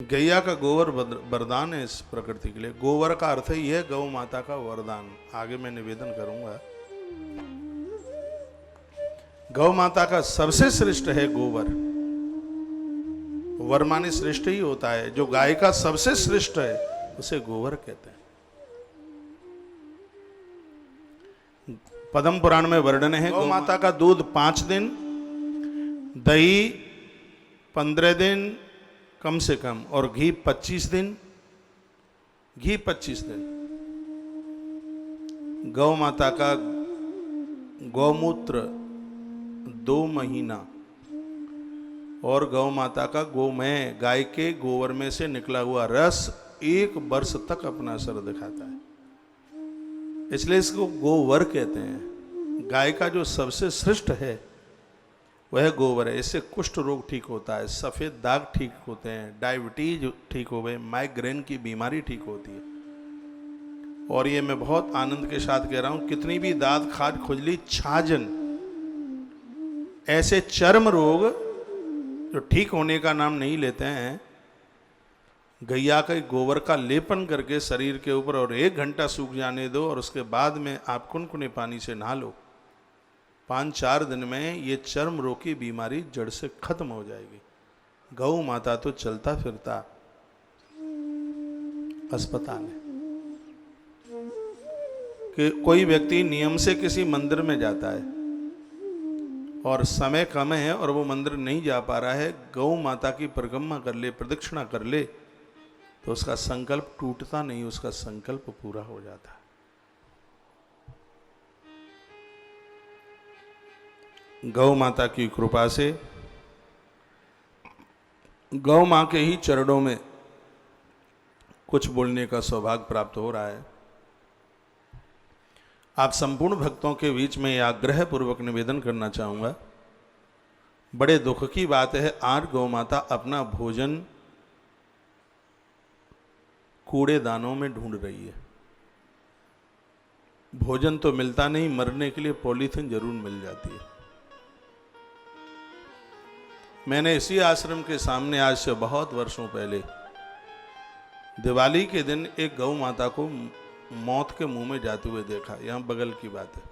गैया का गोबर वरदान है इस प्रकृति के लिए। गोबर का अर्थ ही है गौ माता का वरदान। आगे मैं निवेदन करूंगा। गौ माता का सबसे श्रेष्ठ है गोबर। वर माने श्रेष्ठ ही होता है। जो गाय का सबसे श्रेष्ठ है उसे गोबर कहते हैं। पद्म पुराण में वर्णन है गौ माता का दूध 5 दिन, दही 15 दिन कम से कम, और घी 25 दिन। घी 25 दिन। गौ माता का गौमूत्र 2 महीना, और गौ माता का गोमय, गाय के गोबर में से निकला हुआ रस 1 वर्ष तक अपना असर दिखाता है। इसलिए इसको गोवर कहते हैं। गाय का जो सबसे श्रेष्ठ है वह गोबर है। इससे कुष्ठ रोग ठीक होता है, सफ़ेद दाग ठीक होते हैं, डायबिटीज ठीक हो गए, माइग्रेन की बीमारी ठीक होती है। और ये मैं बहुत आनंद के साथ कह रहा हूँ, कितनी भी दांत खाज खुजली छाजन ऐसे चर्म रोग जो ठीक होने का नाम नहीं लेते हैं, गैया के गोबर का लेपन करके शरीर के ऊपर और 1 घंटा सूख जाने दो, और उसके बाद में आप कुनकुने पानी से नहा लो। 5-4 दिन में ये चर्म रोग की बीमारी जड़ से खत्म हो जाएगी। गौ माता तो चलता फिरता अस्पताल है। कि कोई व्यक्ति नियम से किसी मंदिर में जाता है और समय कम है और वो मंदिर नहीं जा पा रहा है, गौ माता की परिक्रमा कर ले, प्रदक्षिणा कर ले, तो उसका संकल्प टूटता नहीं, उसका संकल्प पूरा हो जाता है। गौ माता की कृपा से गौ मां के ही चरणों में कुछ बोलने का सौभाग्य प्राप्त हो रहा है। आप संपूर्ण भक्तों के बीच में आग्रह पूर्वक निवेदन करना चाहूंगा। बड़े दुख की बात है, आज गौ माता अपना भोजन कूड़ेदानों में ढूंढ रही है। भोजन तो मिलता नहीं, मरने के लिए पॉलीथिन जरूर मिल जाती है। मैंने इसी आश्रम के सामने आज से बहुत वर्षों पहले दिवाली के दिन एक गौ माता को मौत के मुंह में जाते हुए देखा। यहां बगल की बात है।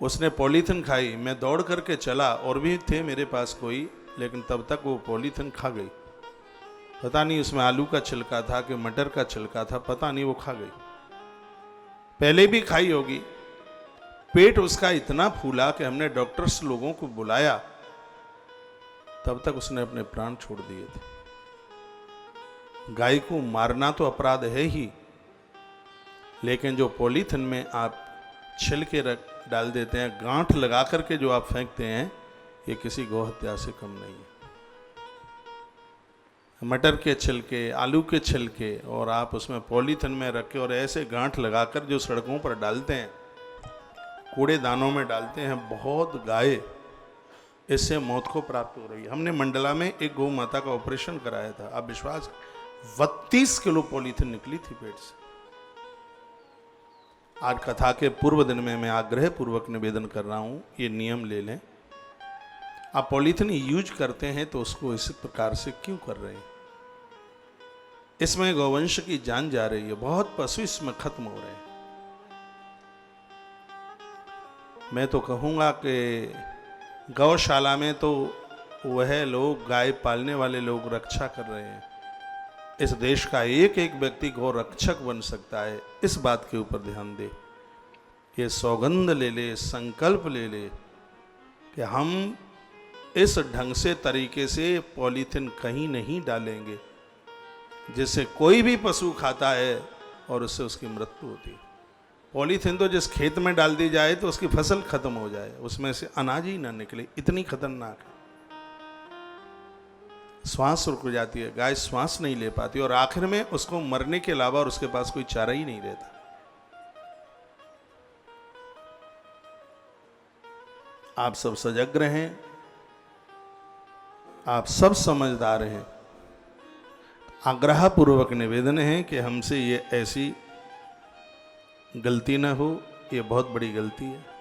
उसने पॉलीथिन खाई। मैं दौड़ करके चला, और भी थे मेरे पास कोई, लेकिन तब तक वो पॉलीथिन खा गई। पता नहीं उसमें आलू का छिलका था कि मटर का छिलका था, पता नहीं, वो खा गई। पहले भी खाई होगी। पेट उसका इतना फूला कि हमने डॉक्टर्स लोगों को बुलाया, तब तक उसने अपने प्राण छोड़ दिए थे। गाय को मारना तो अपराध है ही, लेकिन जो पॉलीथिन में आप छिलके डाल देते हैं, गांठ लगा करके जो आप फेंकते हैं, ये किसी गौहत्या से कम नहीं है। मटर के छिलके, आलू के छिलके, और आप उसमें पॉलीथिन में रखे और ऐसे गांठ लगाकर जो सड़कों पर डालते हैं, कूड़ेदानों में डालते हैं, बहुत गाय इससे मौत को प्राप्त हो रही है। हमने मंडला में एक गौ माता का ऑपरेशन कराया था। आप विश्वास, 32 किलो पॉलीथिन निकली थी पेट से। आज कथा के पूर्व दिन में मैं आग्रह पूर्वक निवेदन कर रहा हूं, ये नियम ले लें। आप पॉलीथिन यूज करते हैं तो उसको इस प्रकार से क्यों कर रहे हैं? इसमें गौवंश की जान जा रही है। बहुत पशु इसमें खत्म हो रहे हैं। मैं तो कहूंगा कि गौशाला में तो वह लोग, गाय पालने वाले लोग रक्षा कर रहे हैं। इस देश का एक एक व्यक्ति गौ रक्षक बन सकता है। इस बात के ऊपर ध्यान दे। ये सौगंध ले ले, संकल्प ले ले कि हम इस ढंग से, तरीके से पॉलीथिन कहीं नहीं डालेंगे जिससे कोई भी पशु खाता है और उससे उसकी मृत्यु होती है। पॉलीथिन तो जिस खेत में डाल दी जाए तो उसकी फसल खत्म हो जाए, उसमें से अनाज ही ना निकले, इतनी खतरनाक है। श्वास रुक जाती है, गाय श्वास नहीं ले पाती, और आखिर में उसको मरने के अलावा और उसके पास कोई चारा ही नहीं रहता। आप सब सजग रहें, आप सब समझदार हैं। आग्रह पूर्वक निवेदन है कि हमसे ये ऐसी गलती न हो। ये बहुत बड़ी गलती है।